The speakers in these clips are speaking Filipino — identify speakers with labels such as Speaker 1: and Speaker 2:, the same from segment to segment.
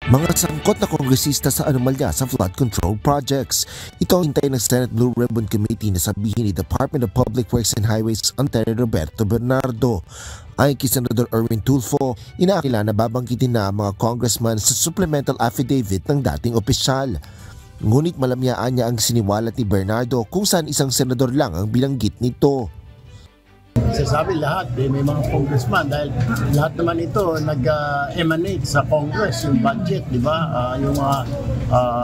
Speaker 1: Mga sangkot na kongresista sa anomalya sa flood control projects. Ito ang hintay ng Senate Blue Ribbon Committee na sabihin ni Department of Public Works and Highways Antero Roberto Bernardo. Ayon kay Senador Erwin Tulfo, inaakila na babanggitin na ang mga congressman sa supplemental affidavit ng dating opisyal. Ngunit malamyaan niya ang siniwalat ni Bernardo kung saan isang senador lang ang bilanggit nito.
Speaker 2: Sasabi lahat, may mga congressman dahil lahat naman ito nag-emanate sa Congress, yung budget, di ba? Yung mga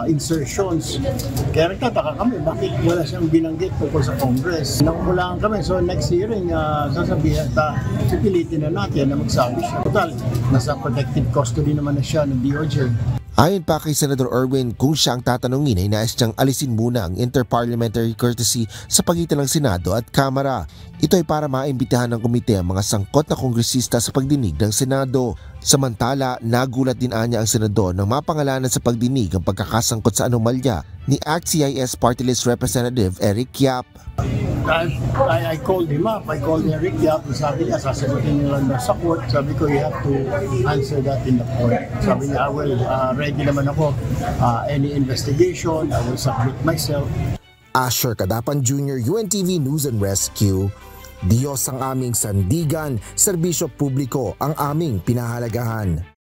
Speaker 2: insertions. Kaya nagtataka kami, bakit wala siyang binanggit tungkol sa Congress? Nakukulangan kami, so next hearing, sasabihin at pipilitin na natin na magsabi siya. Total, nasa protective custody naman na siya ng DOJ.
Speaker 1: Ayon pa kay Senator Erwin, kung siya ang tatanungin ay nais niyang alisin muna ang interparliamentary courtesy sa pagitan ng Senado at Kamara. Ito ay para maimbitahan ng komite ang mga sangkot na kongresista sa pagdinig ng Senado. Samantala, nagulat din anya ang senador nang mapangalanan sa pagdinig ang pagkakasangkot sa anomalya ni ACT-CIS Party List Representative Eric Yap.
Speaker 2: I called him up. I called Eric Yap. Sabi niya, sasagutin nila na sa court. Sabi ko, you have to answer that in the court. Sabi niya, ready naman ako. Any investigation, I will submit myself.
Speaker 3: Asher Cadapan Jr., UNTV News and Rescue. Diyos ang aming sandigan, serbisyo publiko ang aming pinahalagahan.